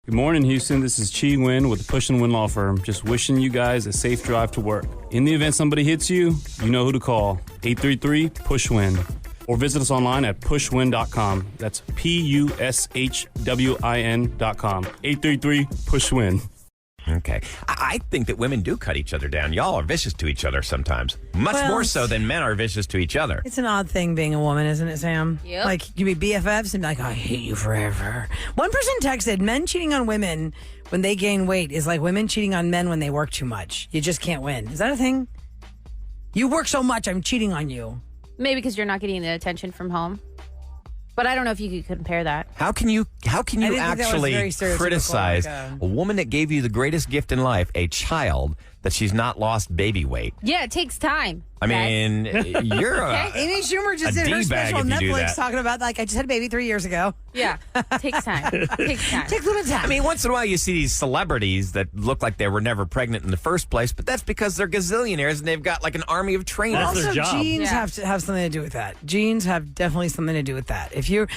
Good morning, Houston. This is Chi Nguyen with the Push and Win Law Firm. Just wishing you guys a safe drive to work. In the event somebody hits you, you know who to call. 833-PUSH-WIN. Or visit us online at pushwin.com. That's PUSHWIN.com. 833-PUSH-WIN. Okay. I think that women do cut each other down. Y'all are vicious to each other sometimes. Much more so than men are vicious to each other. It's an odd thing being a woman, isn't it, Sam? Yep. Like, you be BFFs and be like, I hate you forever. One person texted, men cheating on women when they gain weight is like women cheating on men when they work too much. You just can't win. Is that a thing? You work so much, I'm cheating on you. Maybe because you're not getting the attention from home. But I don't know if you could compare that. How can you actually criticize like a woman that gave you the greatest gift in life, a child, that she's not lost baby weight? Yeah, it takes time. I mean, you're Amy Schumer just did her special on Netflix talking about, like, I just had a baby 3 years ago. Yeah, it takes time. Takes a little time. I mean, once in a while you see these celebrities that look like they were never pregnant in the first place, but that's because they're gazillionaires and they've got like an army of trainers. That's their job. Genes have to have something to do with that. Genes have definitely something to do with that. If you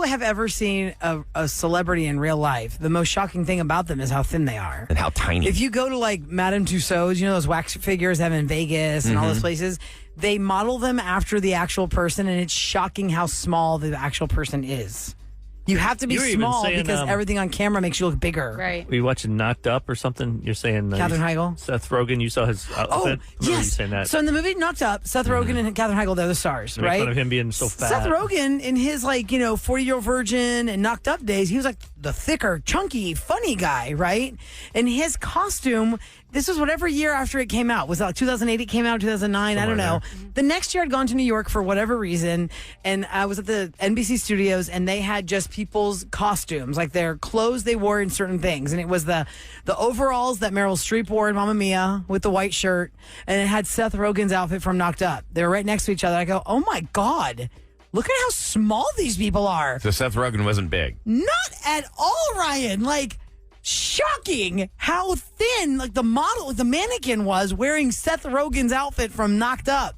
have ever seen a celebrity in real life, the most shocking thing about them is how thin they are. And how tiny. If you go to like Madame Tussauds, you know those wax figures they have in Vegas and all those places, they model them after the actual person, and it's shocking how small the actual person is. You have to be small because everything on camera makes you look bigger. Right. Were you watching Knocked Up or something? You're saying Katherine Heigl? Seth Rogen, you saw his outfit? Oh, You yes. saying that. So in the movie Knocked Up, Seth Rogen and Katherine Heigl, they're the stars, They make right? fun of him being so fat. Seth Rogen, in his 40-year-old virgin and Knocked Up days, he was like the thicker, chunky, funny guy, right? And his costume, this was whatever year after it came out. Was it like 2008 it came out, 2009? I don't know. The next year I'd gone to New York for whatever reason, and I was at the NBC studios, and they had just people's costumes, like their clothes they wore in certain things. And it was the overalls that Meryl Streep wore in Mamma Mia with the white shirt, and it had Seth Rogen's outfit from Knocked Up. They were right next to each other. I go, oh my God. Look at how small these people are. So Seth Rogen wasn't big. Not at all, Ryan. Like, shocking how thin, like, the model, the mannequin was wearing Seth Rogen's outfit from Knocked Up.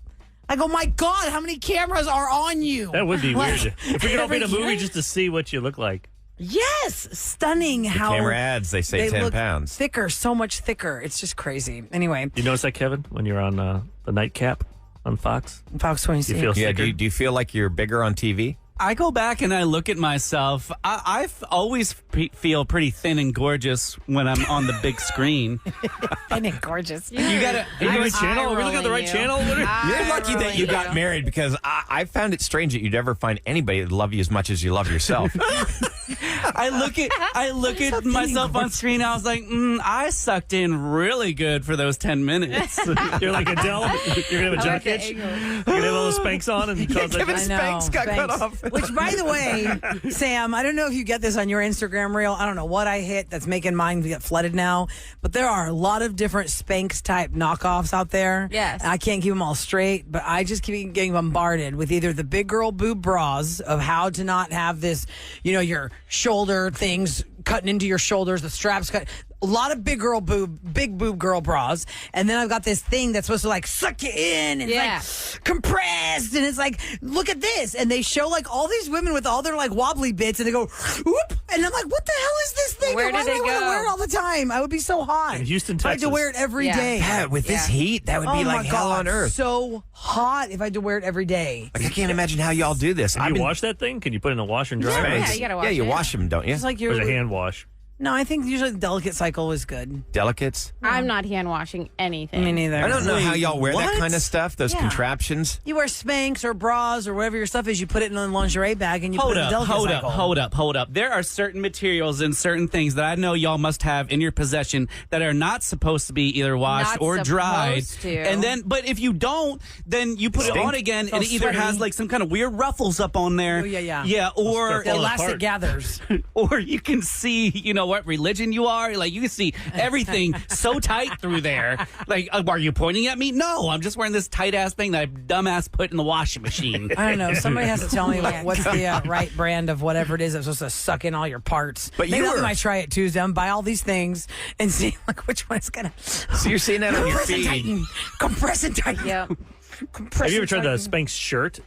I go, my God, how many cameras are on you? That would be weird. If we could all be in a movie year? just to see what you look like. Yes, stunning how Camera ads, they say 10 look pounds. thicker, so much thicker. It's just crazy. Anyway, You notice that, Kevin, when you're on the nightcap on Fox? Fox 26. You feel Yeah, thicker? do you feel like you're bigger on TV? I go back and I look at myself. I always feel pretty thin and gorgeous when I'm on the big screen. Thin and gorgeous. You gotta. Are you the right channel? Are we looking at the right channel? You're lucky that you got married, because I found it strange that you'd ever find anybody that love you as much as you love yourself. I look at myself on screen. I was like, I sucked in really good for those 10 minutes. You're like Adele. You're going to have a jock itch. You're going to have all those Spanx on and cause Kevin that. Spanx got cut off. Which, by the way, Sam, I don't know if you get this on your Instagram reel. I don't know what I hit that's making mine get flooded now, but there are a lot of different Spanx type knockoffs out there. Yes. I can't keep them all straight, but I just keep getting bombarded with either the big girl boob bras of how to not have this, your shoulder things cutting into your shoulders, the straps cut. A lot of big boob girl bras. And then I've got this thing that's supposed to like suck you in and it's like compressed. And it's like, look at this. And they show like all these women with all their like wobbly bits and they go, whoop. And I'm like, what the hell is this thing? Where Why did do they I want to go? wear it all the time? I would be so hot. In Houston, if I had to Texas. wear it every Yeah. day. Yeah, with this heat, that would be like my hell God, on earth. So hot if I had to wear it every day. Like, I can't imagine how y'all do this. Can you wash that thing? Can you put it in a wash and dry? Yeah, you gotta wash Yeah, you it. wash them, don't you? It's like Or is it hand wash? No, I think usually the delicate cycle is good. Delicates. I'm not hand washing anything. Me neither. I don't know how y'all wear that what? kind of stuff, those Yeah. contraptions. You wear Spanx or bras or whatever your stuff is. You put it in a lingerie bag and you put it in the delicate cycle. Hold up. There are certain materials and certain things that I know y'all must have in your possession that are not supposed to be either washed Not or dried. supposed to. And then, but if you don't, then you put it Stink. on again, So and it either sweaty. has like some kind of weird ruffles up on there. Oh, yeah. Yeah, or The falling elastic apart. gathers. or you can see, what religion you are. Like, you can see everything so tight through there. Like, are you pointing at me? No, I'm just wearing this tight-ass thing that I dumbass put in the washing machine. I don't know. Somebody has to tell me what's the right brand of whatever it is that's supposed to suck in all your parts. But Maybe you I were- might try it Tuesday. Buy all these things and see like which one's gonna. So you're seeing that on your Compress and feed. tighten. Compress and tighten. Yep. Compress Have you ever and tried the tighten. Spanx shirt?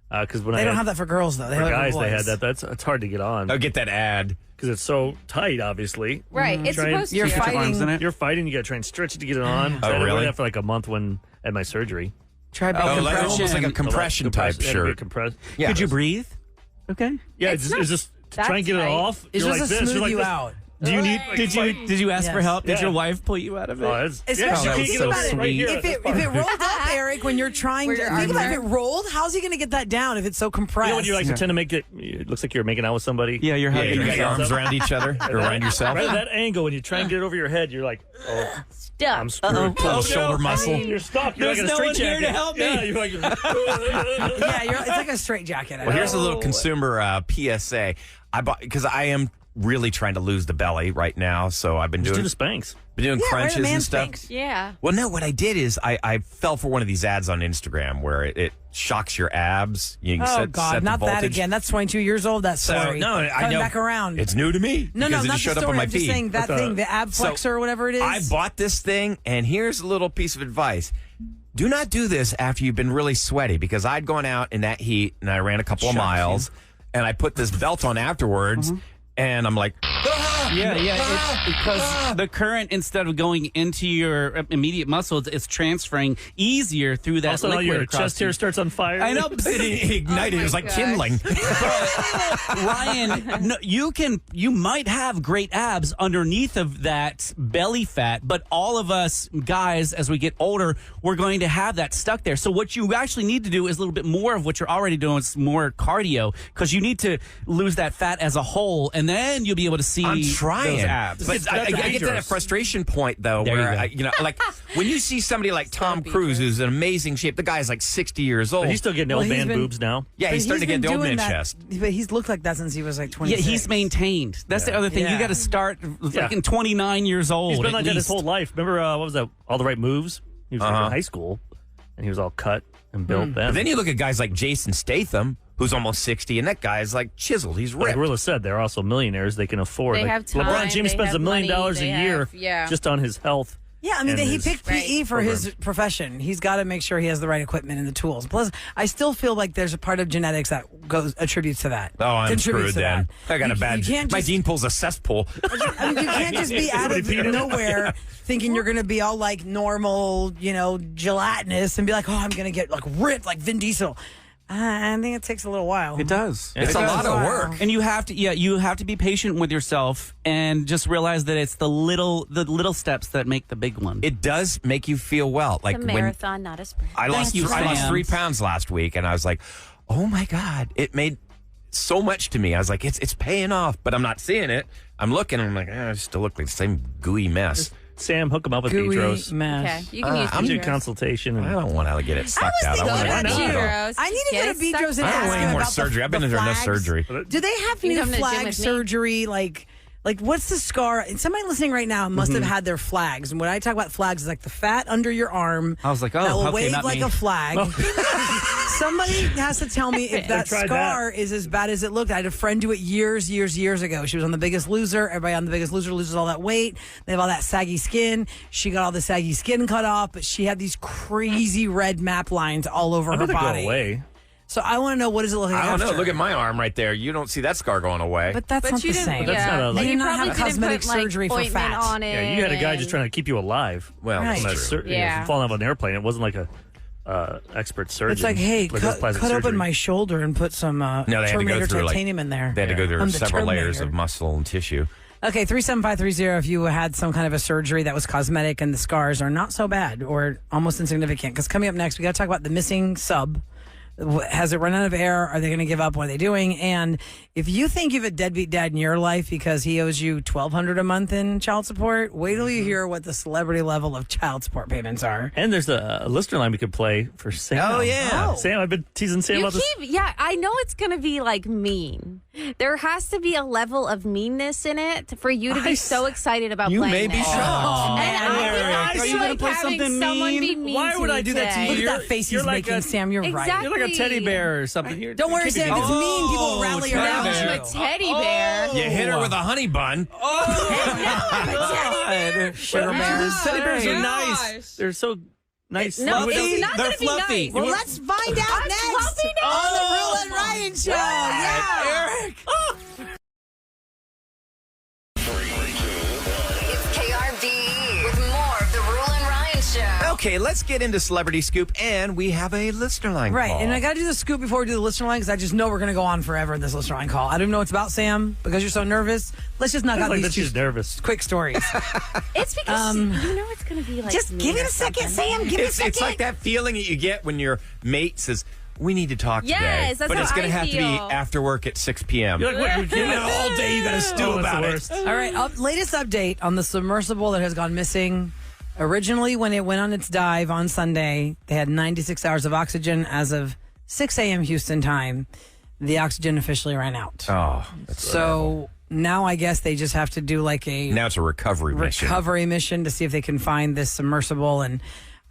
Because when They don't have that for girls though. They for have it guys, for they boys. had that. It's hard to get on. Oh, get that ad. because it's so tight, obviously. Right. It's supposed to. You're Get your arms in it. You're fighting, you got to try and stretch it to get it on. Oh, I had to wear really? that for like a month when I had my surgery. Try big Almost compression. like a compression type shirt. Yeah. Could you breathe? Okay. Yeah, It's it's not just to that try and get it tight. off. It's you're just like to this. smooth You're like you this. out. Do you need? Did you ask for Yes. help? Did Yeah. your wife pull you out of it? Oh, it's, Especially yeah, that was think so about it. sweet. If it rolled up, Eric, when you're trying Where to your think arms about if are. it rolled, how's he going to get that down if it's so compressed? You know when you like pretend to make it looks like you're making out with somebody? Yeah, you're Yeah, hugging you got your yourself. arms around each other or around yourself. Right at that angle, when you try and get it over your head, you're like, oh, Stuck. I'm screwed. Pull the shoulder muscle. You're stuck. You're There's like in a no straight one here jacket. to help me. Yeah, you're like, Yeah, it's like a straight jacket. Well, here's a little consumer PSA. I bought because I am really trying to lose the belly right now, so I've been just do doing the Spanx. yeah, crunches man and stuff. Spanx. Yeah. Well, no, what I did is I fell for one of these ads on Instagram where it shocks your abs. You can Oh set God, the not that voltage. again. That's 22 years old. That So story. no, I Coming know back around. It's new to me. no, because it not just showed the up story. on my I'm just feed. saying that thing, the ab flexor or whatever it is. I bought this thing, and here's a little piece of advice. Do not do this after you've been really sweaty, because I'd gone out in that heat, and I ran a couple of miles, and I put this belt on afterwards, and I'm like, Yeah, it's because the current, instead of going into your immediate muscles, it's transferring easier through that Also, liquid your across chest hair starts on fire. I know. it ignited. It was like gosh. kindling. Ryan, no, you might have great abs underneath of that belly fat, but all of us guys, as we get older, we're going to have that stuck there. So what you actually need to do is a little bit more of what you're already doing. It's more cardio, because you need to lose that fat as a whole, and then you'll be able to see I'm trying, those abs. but I get to that dangerous. frustration point though, There you where go. like when you see somebody like Tom Cruise, who's in amazing shape. The guy's like 60 years old. But he's still getting old he's man been- boobs now. Yeah, But he's starting to get been the old doing man that- chest. But he's looked like that since he was like Yeah, 26. he's maintained. That's the other thing. Yeah. You got to start Yeah. like in 29 years old. He's been at like that his least. whole life. Remember, what was that? All the Right Moves? He was like in high school, and he was all cut and built then. But then you look at guys like Jason Statham, who's almost 60, and that guy's like chiseled. He's like ripped. Roula said, they're also millionaires. They can afford. They like, have time, LeBron James they spends have $1 million money, a they year have- yeah. just on his health. Yeah, I mean, and he his picked PE for his programs. profession. He's got to make sure he has the right equipment and the tools. Plus, I still feel like there's a part of genetics that attributes to that. Oh, I'm Contributes screwed to then. that. I got a bad. You can't My just, gene pool's a cesspool. I mean, you can't just be out of nowhere thinking you're going to be all like normal, gelatinous and be like, oh, I'm going to get like ripped like Vin Diesel. I think it takes a little while. It does. It's It a does. lot of work. And you have to be patient with yourself and just realize that it's the little steps that make the big one. It does make you feel well. Like It's a when marathon, not a sprint. I lost you, 3 Sam. pounds last week, and I was like, oh my God, it made so much to me. I was like, it's paying off, but I'm not seeing it. I'm looking, and I'm like, I still look like the same gooey mess. Sam, hook him up with Gooey Petros. mess. Okay, you can use I'm Do Petros. consultation. I And don't want to get it sucked out. thinking I want that to too. Petros. I need to Get go it to Petros and I don't ask want him any more about surgery. I've been into enough flags. surgery. Do they have You new come to the gym flag with me? surgery? Like what's the scar? And somebody listening right now must have had their flags. And when I talk about flags, it's like the fat under your arm. I was like, oh, that will okay, wave not like me. a flag. Somebody has to tell me if that tried scar is as bad as it looked. I had a friend do it years ago. She was on The Biggest Loser. Everybody on The Biggest Loser loses all that weight. They have all that saggy skin. She got all the saggy skin cut off, but she had these crazy red map lines all over I her bet they body. go away. So I want to know, what does it look like I don't know. after? Look at my arm right there. You don't see that scar going away. But that's But not you the didn't. same. That's Yeah, not a, like- You you not probably have didn't cosmetic put, like, surgery for ointment fat. on it. Yeah, you had a guy just and- trying to keep you alive. Well, Right. that's true. Yeah. From falling off an airplane. It wasn't like a expert surgeon. It's like, hey, Like this cut plastic open surgery. my shoulder and put some they had to go Terminator through, like- titanium in there. They had to go through I'm the several layers Terminator. of muscle and tissue. Okay, 37530, if you had some kind of a surgery that was cosmetic and the scars are not so bad or almost insignificant. Because coming up next, we got to talk about the missing sub. Has it run out of air? Are they going to give up? What are they doing? And if you think you have a deadbeat dad in your life because he owes you $1,200 a month in child support, wait till you hear what the celebrity level of child support payments are. And there's a listener line we could play for Sam. Oh, yeah. Oh. Sam, I've been teasing Sam You about this. keep, yeah, I know it's going to be like mean. There has to be a level of meanness in it for you to be so excited about You playing may be this. shocked. And I Eric, feel are you gonna like play having something someone be mean? mean Why to would me I do that to today. you? Look at that face you're he's like making, a- Sam. You're right. Exactly. You're like a teddy bear or something. Don't worry, Sam. If it's mean, people will rally teddy around bear. you. I'm a teddy bear. You hit her with a honey bun. God. Sugar bears. Teddy bears are gosh. nice. They're so nice. No, Fluffy. it's not They're going to be fluffy. nice. Well, let's find out next fluffy now. on the Roula and Ryan Show. Yeah. Eric. Okay, let's get into Celebrity Scoop, and we have a listener line Right, call. and I got to do the scoop before we do the listener line because I just know we're going to go on forever in this listener line call. I don't know what it's about, Sam, because you're so nervous. Let's just knock out these she's nervous. quick stories. It's because you know it's going to be like. Just give it a second, Sam. Give it a second. It's like that feeling that you get when your mate says, we need to talk today. Yes, that's but how it's going I to have to be feel. after work at 6 p.m. You're like, what? all day you got to stew about it. All right, latest update on the submersible that has gone missing. Originally, when it went on its dive on Sunday, they had 96 hours of oxygen. As of 6 a.m. Houston time, the oxygen officially ran out. Oh, that's So now I guess they just have to do like a now it's a recovery mission. to see if they can find this submersible. And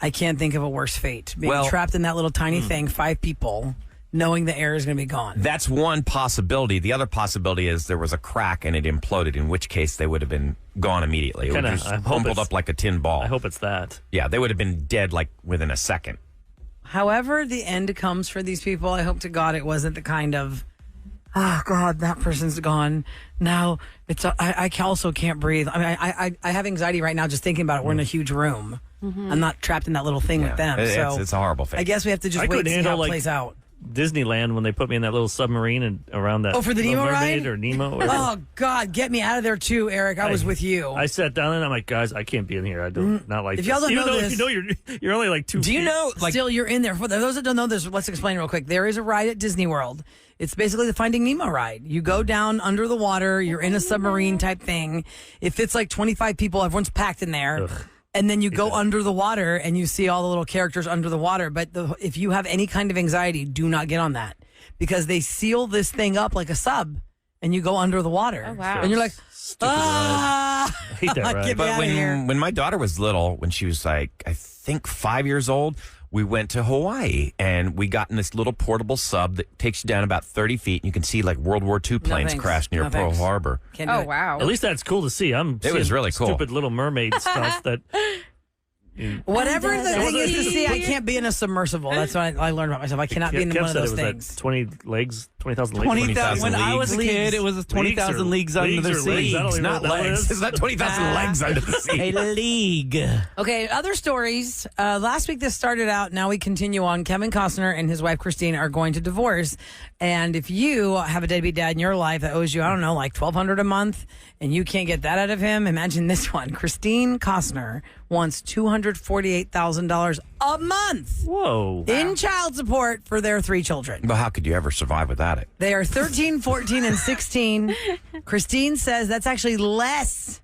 I can't think of a worse fate. Being trapped in that little tiny thing, 5 people, knowing the air is going to be gone. That's one possibility. The other possibility is there was a crack and it imploded, in which case they would have been gone immediately. It would have just crumpled up like a tin ball. I hope it's that. Yeah, they would have been dead like within a second. However the end comes for these people, I hope to God it wasn't the kind of, oh God, that person's gone. Now it's I also can't breathe. I mean, I have anxiety right now just thinking about it. We're in a huge room. I'm not trapped in that little thing with them. It's a horrible thing. I guess we have to just wait to see how it plays out. Disneyland when they put me in that little submarine and around that. Oh, for the Little Nemo Mermaid ride? or Nemo. Or Oh God, get me out of there too, Eric. I was with you. I sat down and I'm like, guys, I can't be in here. I do not like If this. y'all don't Even know though this- you know you're only like 2 Do you feet. know, like, Still, you're in there. For those that don't know this, let's explain real quick. There is a ride at Disney World. It's basically the Finding Nemo ride. You go down under the water. You're in a submarine type thing. It fits like 25 people. Everyone's packed in there. Ugh. And then you go under the water and you see all the little characters under the water. But if you have any kind of anxiety, do not get on that because they seal this thing up like a sub and you go under the water. Oh, wow. And you're like, Stupid ride. I hate that ride. Get me But out of here. when my daughter was little, when she was like, I think 5 years old, we went to Hawaii and we got in this little portable sub that takes you down about 30 feet. And you can see like World War II planes thanks. crash near No, Pearl thanks. Harbor. Can't do Oh it. wow. At least that's cool to see. It was really cool. Stupid Little Mermaid stuff that. Whatever the thing is to see, I Sea. can't be in a submersible. That's what I learned about myself. I cannot be in Kev one of said those it was things. at 20,000 legs. 20,000 When I was a leagues. kid, it was 20,000 leagues under the leagues or legs? sea. I don't It's even know not what that legs. is. It's not 20,000 legs under the sea. A league. Okay, other stories. Last week this started out. Now we continue on. Kevin Costner and his wife Christine are going to divorce. And if you have a deadbeat dad in your life that owes you, I don't know, like $1,200 a month, and you can't get that out of him, imagine this one. Christine Costner wants $248,000 a month Whoa. in child support for their 3 children. But how could you ever survive without it? They are 13, 14, and 16. Christine says that's actually less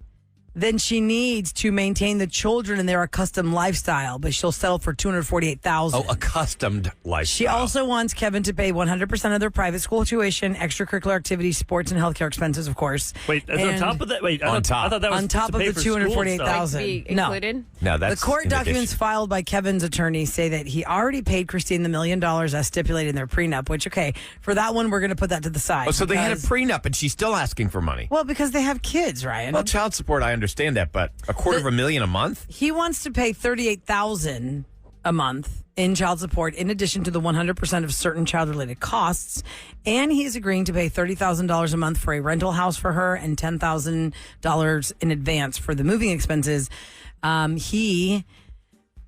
than she needs to maintain the children in their accustomed lifestyle, but she'll settle for $248,000. Oh, accustomed lifestyle. She also wants Kevin to pay 100% of their private school tuition, extracurricular activities, sports, and healthcare expenses, of course. Wait, on And top of that? Wait, On top. I thought that was on top to of pay the for school and stuff. $248,000. Be No. included. No, that's The court in documents addition. filed by Kevin's attorney say that he already paid Christine the $1 million as stipulated in their prenup, which, okay, for that one, we're going to put that to the side. Oh, so they had a because- prenup and she's still asking for money. Well, because they have kids, Ryan. Well, child support, I understand that, but $250,000 a month? He wants to pay $38,000 a month in child support, in addition to the 100% of certain child-related costs, and he is agreeing to pay $30,000 a month for a rental house for her and $10,000 in advance for the moving expenses. He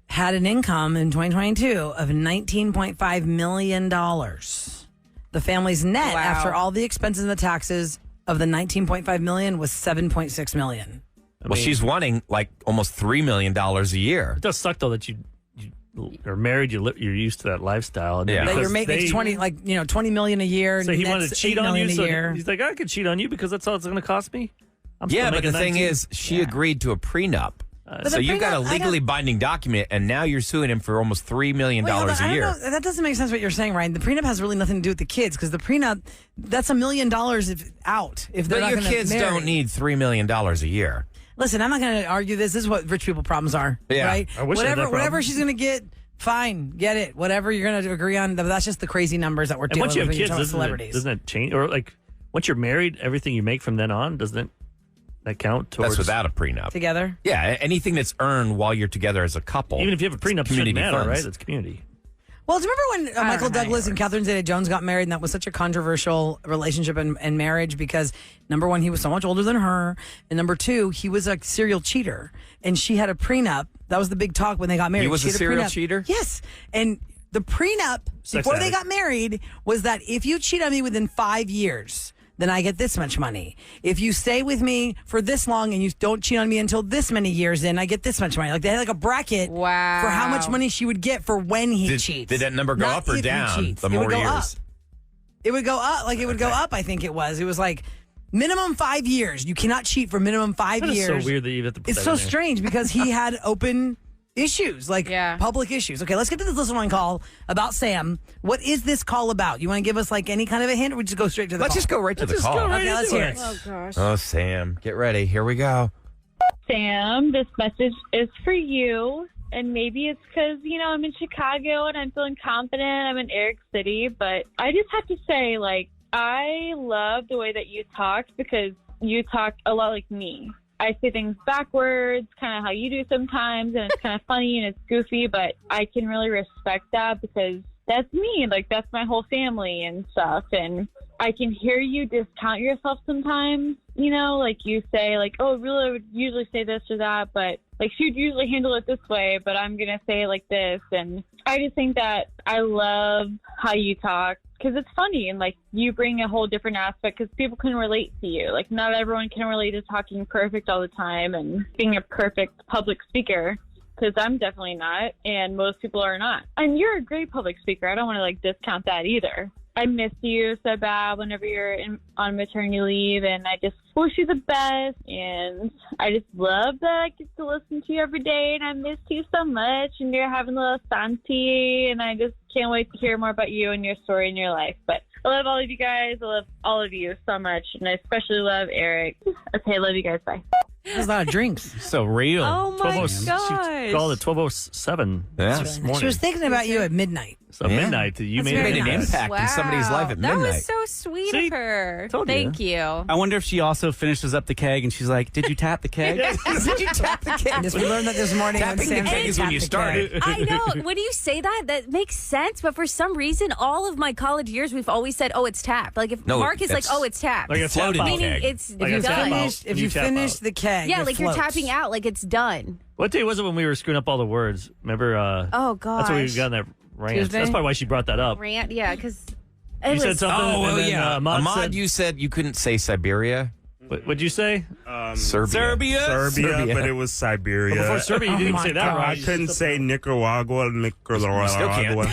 had an income in 2022 of $19.5 million. The family's net Wow. after all the expenses and the taxes of the $19.5 million was $7.6 million. Well, she's wanting like almost $3 million a year. It does suck though that you are married. You're used to that lifestyle. And Yeah. That because your mate makes they- 20 million a year. So he net's wanted to cheat $8 on you. million So a year. he's like, I could cheat on you because that's all it's going to cost me. I'm still Yeah, but making the thing 19. is, she agreed to a prenup. But So the you've got a prenup, I legally don't- binding document, and now you're suing him for almost $3 million Wait, hold on, I a don't year. know. That doesn't make sense what you're saying, Ryan. The prenup has really nothing to do with the kids because the prenup, that's $1 million if they're But not your gonna kids marry. don't need $3 million a year. Listen, I'm not going to argue this. This is what rich people problems are, Yeah. right? I wish I had that Whatever problem. she's going to get, fine, get it. Whatever you're going to agree on, that's just the crazy numbers that we're And dealing once you with have when you're kids, talking doesn't celebrities. doesn't it change? Or like once you're married, everything you make from then on, doesn't that count towards? That's without a prenup. Together? Yeah, anything that's earned while you're together as a couple. Even if you have a prenup, it shouldn't community matter, funds. right? It's community. Well, do you remember when Michael know how Douglas it and Catherine Zeta-Jones got married, and that was such a controversial relationship and marriage because, number one, he was so much older than her, and number two, he was a serial cheater, and she had a prenup That was the big talk when they got married. He was a had serial prenup. cheater? Yes. And the prenup before they addict. got married was that if you cheat on me within 5 years, then I get this much money. If you stay with me for this long and you don't cheat on me until this many years in, I get this much money. Like they had like a bracket for how much money she would get for when he cheats. Did that number go Not up or if he down cheats. the It would more go years? up. It would go up. Like it would go up, I think it was. It was like minimum 5 years. You cannot cheat for minimum 5 That is years. so weird that you have to put It's that so in there. strange because he had open issues, like public issues. Okay, let's get to this listener line call about Sam. What is this call about? You want to give us like any kind of a hint, or we just go straight to the Let's call? just go right to the Let's call. go right Okay, let's into hear it. it. Oh gosh. Oh, Sam, get ready. Here we go. Sam, this message is for you. And maybe it's because, I'm in Chicago and I'm feeling confident. I'm in Eric City. But I just have to say, like, I love the way that you talk because you talk a lot like me. I say things backwards, kind of how you do sometimes. And it's kind of funny and it's goofy. But I can really respect that because that's me. Like, that's my whole family and stuff. And I can hear you discount yourself sometimes, like you say, like, oh, really, I would usually say this or that, but like she'd usually handle it this way, but I'm going to say it like this. And I just think that I love how you talk because it's funny and like you bring a whole different aspect because people can relate to you. Like not everyone can relate to talking perfect all the time and being a perfect public speaker. Because I'm definitely not, and most people are not. And you're a great public speaker. I don't want to like discount that either. I miss you so bad whenever you're on maternity leave, and I just wish you the best. And I just love that I get to listen to you every day, and I miss you so much. And you're having a little Santi, and I just can't wait to hear more about you and your story and your life. But I love all of you guys. I love all of you so much, and I especially love Eric. Okay, I love you guys. Bye. There's a lot of drinks. So real. Oh my 12:07. She called it 12:07 Yeah. this morning. She was thinking about you at midnight. So midnight. You That's made very Made an nice. impact in somebody's life at That midnight. was so sweet See? of her. Told you. Thank you. I wonder if she also finishes up the keg and she's like, "Did you tap the keg?" Did you tap the keg? Yes, we learned that this morning. when Tapping the Sam keg said is when tap you the started. keg. I know. When you say that, that makes sense. But for some reason, all of my college years, we've always said, "Oh, it's tapped." Like if No, Mark is like, it's "Oh, it's tapped," Like a tap Floating out. meaning keg. it's Like a tap done. out. If You you tap finish out. the keg, Yeah, it like you're floats. tapping out, like it's done. What day was it when we were screwing up all the words? Remember? Oh gosh. That's when we got in that rant. Tuesday? That's probably why she brought that up. Rant, yeah, because You said something. Oh, and then, yeah. Ahmad Ahmad, said, you said you couldn't say Siberia. what'd you say? Serbia. Serbia, but it was Siberia. But before Serbia, you Oh didn't my say that God. right. I You couldn't said say Nicaragua. Nicaragua. still can't.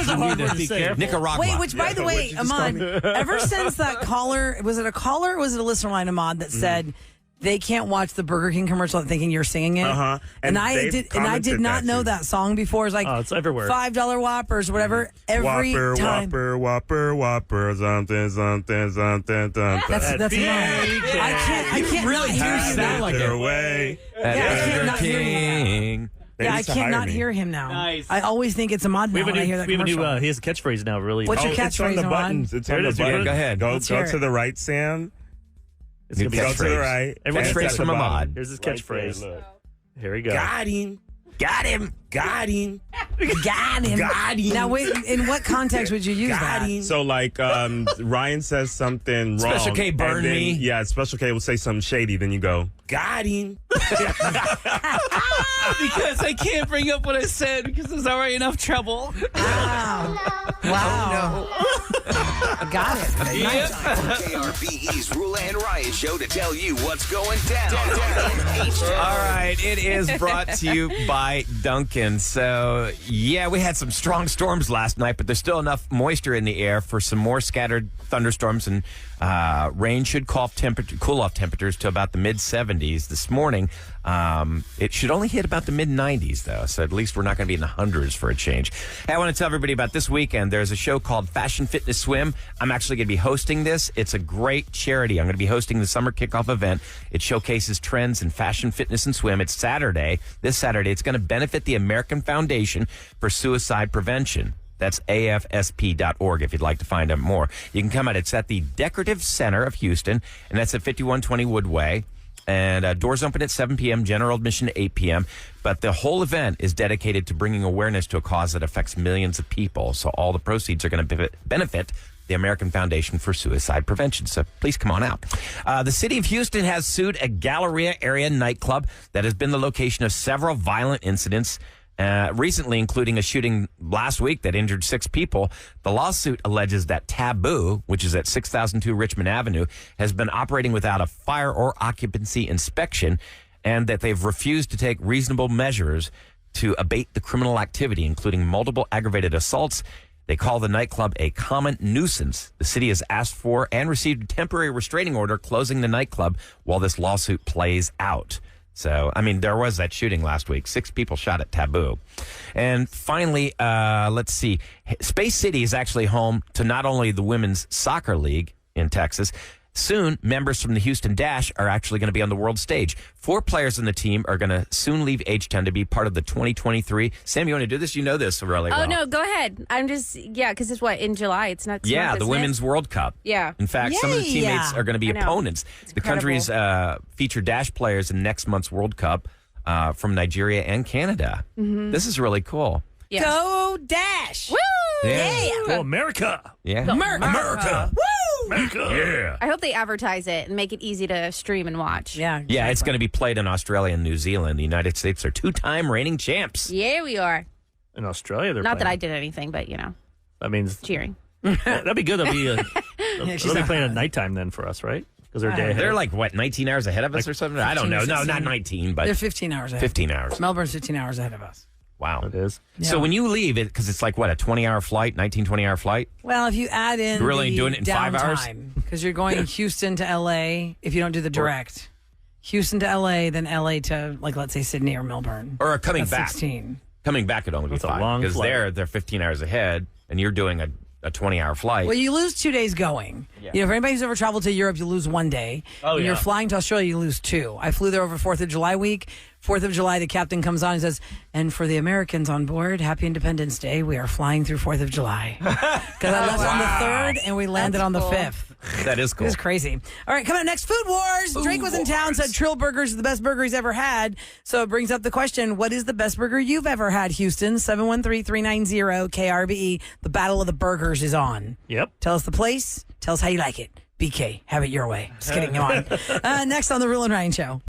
something. Be careful. Nicaragua. Wait, which by the way, Ahmad, ever since that caller, was it a caller or was it a listener line, Ahmad, that said they can't watch the Burger King commercial thinking you're singing it? Uh-huh. And And I they've did commented not that know too. that song before. It's like Oh, it's everywhere. $5 Whoppers or whatever. Every Whopper, time. Whopper, something, something, something, something. That's Yeah, Ahmad. you I can't really not hear do you sound now. like Their it. way. At Yeah, I can't Burger not hear you. King. They Yeah, I used to can't hire not me. hear him now. Nice. I always think it's Ahmad We now have a when I new, hear that we have a new commercial. he has a catchphrase now, really. What's your It's on catchphrase, the Ahmad? buttons. It's Here on it the is, you buttons. go ahead. Go Let's hear to it. the right, Sam. It's gonna be Go to the right. Everyone and Catchphrase at the from bottom. Ahmad. Here's his Right there, catchphrase. look. Here we go. Got him. Got him. Got him. Got him. Got him. Now, wait, in what context would you use that? So, like, Ryan says something wrong. Special K, burn and then, me. Yeah, Special K will say something shady. Then you go, got him. Because I can't bring up what I said because there's already enough trouble. Wow. Wow. Got it. Nice. KRBE's Roula and Riot Show to tell you what's going down. All right, it is brought to you by Duncan. So, yeah, we had some strong storms last night, but there's still enough moisture in the air for some more scattered thunderstorms, and rain should cool off temperatures to about the mid-70s this morning. It should only hit about the mid-90s, though, so at least we're not going to be in the hundreds for a change. Hey, I want to tell everybody about this weekend. There's a show called Fashion Fitness Swim. I'm actually going to be hosting this. It's a great charity. I'm going to be hosting the summer kickoff event. It showcases trends in fashion, fitness, and swim. It's Saturday. This Saturday, it's going to benefit the American Foundation for Suicide Prevention. That's afsp.org if you'd like to find out more. You can come out. It's at the Decorative Center of Houston, and that's at 5120 Woodway. And doors open at 7 p.m., general admission at 8 p.m. But the whole event is dedicated to bringing awareness to a cause that affects millions of people. So all the proceeds are going to benefit the American Foundation for Suicide Prevention. So please come on out. The city of Houston has sued a Galleria area nightclub that has been the location of several violent incidents, recently including a shooting last week that injured 6 people. The lawsuit alleges that Taboo, which is at 6002 Richmond Avenue, has been operating without a fire or occupancy inspection, and that they've refused to take reasonable measures to abate the criminal activity, including multiple aggravated assaults. They call the nightclub a common nuisance. The city has asked for and received a temporary restraining order closing the nightclub while this lawsuit plays out. So, I mean, there was that shooting last week. 6 people shot at Taboo. And finally, let's see. Space City is actually home to not only the Women's Soccer League in Texas. Soon, members from the Houston Dash are actually going to be on the world stage. 4 players in the team are going to soon leave H-Town to be part of the 2023. Sam, you want to do this? You know this really well. Oh, no, go ahead. I'm just, because it's in July? It's not. Yeah, the Women's World Cup. Yeah. In fact, some of the teammates are going to be opponents. The countries feature Dash players in next month's World Cup from Nigeria and Canada. Mm-hmm. This is really cool. Yes. Go Dash! Woo! Yeah. Go America! Yeah. America! Woo! America! Yeah. I hope they advertise it and make it easy to stream and watch. Yeah. Exactly. Yeah, it's going to be played in Australia and New Zealand. The United States are 2-time reigning champs. Yeah, we are. In Australia, they're Not playing. that I did anything, but, That means cheering. that'd be good. They'll be playing at nighttime then for us, right? Because they're a day ahead. They're like, 19 hours ahead of us or something? I don't know. No, not 19, but... They're 15 hours ahead. 15 hours. Melbourne's 15 hours ahead of us. Wow. It is. Yeah. So when you leave, because it's like, what, a 20-hour flight, 20-hour flight? Well, if you add in You're really doing it in 5 hours? Because you're going Houston to L.A. if you don't do the direct. Houston to L.A., then L.A. to, let's say Sydney or Melbourne. Or coming That's back. 16. Coming back would only be That's a 5. long Because flight. they're 15 hours ahead, and you're doing a 20-hour flight. Well, you lose 2 days going. Yeah. You know, for anybody who's ever traveled to Europe, you lose 1 day. Oh, when yeah. you're flying to Australia, you lose 2. I flew there over 4th of July week. 4th of July, the captain comes on and says, and for the Americans on board, happy Independence Day. We are flying through 4th of July. Because I left on the 3rd and we landed on the 5th. That is It cool. was crazy. All right, coming up next, Food Wars. Drake was in town, said Trill Burgers is the best burger he's ever had. So it brings up the question, what is the best burger you've ever had, Houston? 713-390-KRBE. The Battle of the Burgers is on. Yep. Tell us the place. Tell us how you like it. BK, have it your way. Just kidding. Come on. Next on the Roula and Ryan Show.